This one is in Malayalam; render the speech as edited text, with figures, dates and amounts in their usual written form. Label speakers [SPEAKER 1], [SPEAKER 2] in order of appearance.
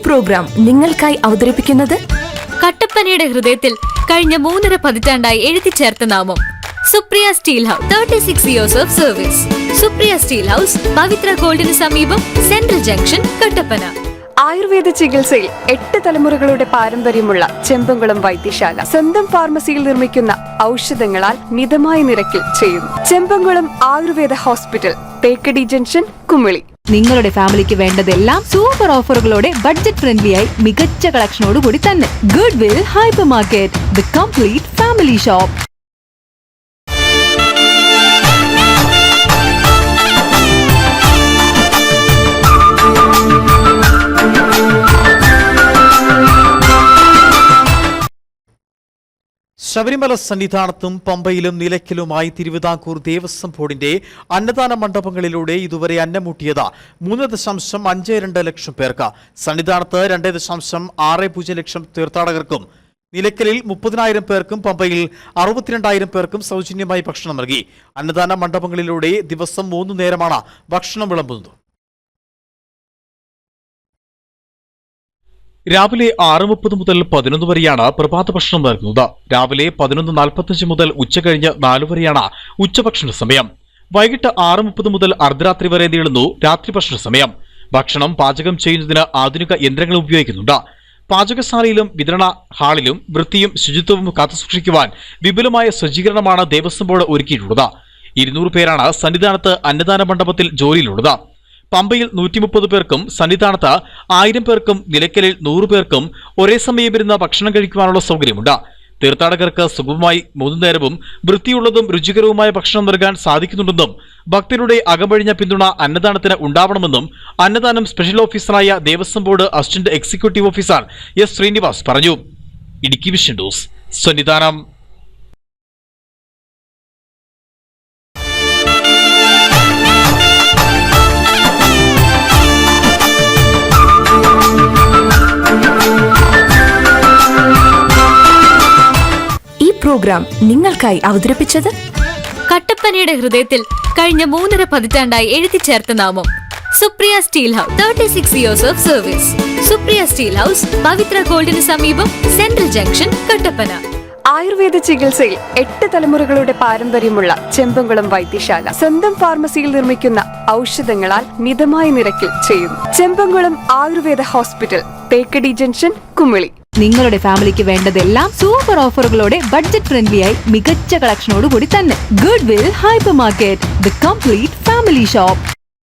[SPEAKER 1] പ്രോഗ്രാം നിങ്ങൾക്കായി അവതരിപ്പിക്കുന്നത്
[SPEAKER 2] കട്ടപ്പനയുടെ ഹൃദയത്തിൽ കഴിഞ്ഞ 3.5 പതിറ്റാണ്ടായി എഴുതിച്ചേർത്ത നാമം Supriya steel house. 36 years of service. Supriya steel house, Pavithra ഗോൾഡിന് സമീപം, സെൻട്രൽ ജംഗ്ഷൻ, കട്ടപ്പന.
[SPEAKER 3] ആയുർവേദ ചികിത്സയിൽ 8 തലമുറകളുടെ പാരമ്പര്യമുള്ള ചെമ്പംകുളം വൈദ്യശാല സ്വന്തം ഫാർമസിയിൽ നിർമ്മിക്കുന്ന ഔഷധങ്ങളാൽ മിതമായ നിരക്കിൽ ചെയ്യുന്നു. Chembankulam Ayurveda hospital, Thekkady junction, Kumily.
[SPEAKER 4] നിങ്ങളുടെ ഫാമിലിക്ക് വേണ്ടതെല്ലാം സൂപ്പർ ഓഫറുകളോടെ ബഡ്ജറ്റ് ഫ്രണ്ട്ലിയായി മികച്ച കളക്ഷനോടുകൂടി തന്നെ. Good will hyper market, the complete family shop.
[SPEAKER 5] Sabarimala സന്നിധാനത്തും പമ്പയിലും നിലയ്ക്കലുമായി തിരുവിതാംകൂർ ദേവസ്വം ബോർഡിന്റെ അന്നദാന മണ്ഡപങ്ങളിലൂടെ ഇതുവരെ അന്നമൂട്ടിയത് 3.52 ലക്ഷം പേർക്ക്. സന്നിധാനത്ത് 2.60 ലക്ഷം തീർത്ഥാടകർക്കും, നിലയ്ക്കലിൽ 30,000 പേർക്കും, പമ്പയിൽ 62,000 പേർക്കും സൗജന്യമായി ഭക്ഷണം നൽകി. അന്നദാന മണ്ഡപങ്ങളിലൂടെ ദിവസം 3 നേരമാണ് ഭക്ഷണം വിളമ്പുന്നത്. രാവിലെ 6:30 മുതൽ 11 വരെയാണ് പ്രഭാത ഭക്ഷണം നൽകുന്നത്. രാവിലെ 11:45 മുതൽ ഉച്ചകഴിഞ്ഞ് 4 വരെയാണ് ഉച്ചഭക്ഷണ സമയം. വൈകിട്ട് 6:30 മുതൽ അർദ്ധരാത്രി വരെ നീളുന്നു രാത്രി ഭക്ഷണ സമയം. ഭക്ഷണം പാചകം ചെയ്യുന്നതിന് ആധുനിക യന്ത്രങ്ങൾ ഉപയോഗിക്കുന്നുണ്ട്. പാചകശാലയിലും വിതരണ ഹാളിലും വൃത്തിയും ശുചിത്വവും കാത്തുസൂക്ഷിക്കുവാൻ വിപുലമായ സജ്ജീകരണമാണ് ദേവസ്വം ബോർഡ് ഒരുക്കിയിട്ടുള്ളത്. 200 പേരാണ് സന്നിധാനത്ത് അന്നദാന മണ്ഡപത്തിൽ ജോലിയിലുള്ളത്. പമ്പയിൽ 130 പേർക്കും, സന്നിധാനത്ത് 1000 പേർക്കും, നിലയ്ക്കലിൽ 100 പേർക്കും ഒരേ സമയം ഇരുന്ന് ഭക്ഷണം കഴിക്കുവാനുള്ള സൗകര്യമുണ്ട്. തീർത്ഥാടകർക്ക് സുഗമമായി 3 നേരവും വൃത്തിയുള്ളതും രുചികരവുമായ ഭക്ഷണം നൽകാൻ സാധിക്കുന്നുണ്ടെന്നും ഭക്തരുടെ അകമഴിഞ്ഞ പിന്തുണ അന്നദാനത്തിന് ഉണ്ടാവണമെന്നും അന്നദാനം സ്പെഷ്യൽ ഓഫീസറായ Devaswom board assistant executive officer S Srinivas പറഞ്ഞു. Idukki vision news, Sannidhanam.
[SPEAKER 1] Programme നിങ്ങൾക്കായി അവതരിപ്പിച്ചത്
[SPEAKER 2] കട്ടപ്പനയുടെ ഹൃദയത്തിൽ കഴിഞ്ഞ 3.5 പതിറ്റാണ്ടായി എഴുതിച്ചേർത്ത നാമം Supriya steel house. 36 years of service. Supriya steel house, Pavithra ഗോൾഡിന് സമീപം, സെൻട്രൽ ജംഗ്ഷൻ, കട്ടപ്പന.
[SPEAKER 3] ആയുർവേദ ചികിത്സയിൽ 8 തലമുറകളുടെ പാരമ്പര്യമുള്ള ചെമ്പംകുളം വൈദ്യശാല സ്വന്തം ഫാർമസിയിൽ നിർമ്മിക്കുന്ന ഔഷധങ്ങളാൽ മിതമായ നിരക്കിൽ ചെയ്യുന്നു. Chembankulam Ayurveda hospital, Thekkady junction, Kumily.
[SPEAKER 4] നിങ്ങളുടെ ഫാമിലിക്ക് വേണ്ടതെല്ലാം സൂപ്പർ ഓഫറുകളോടെ ബഡ്ജറ്റ് ഫ്രണ്ട്ലിയായി മികച്ച കളക്ഷനോടുകൂടി തന്നെ. Good will hyper market, the complete family shop.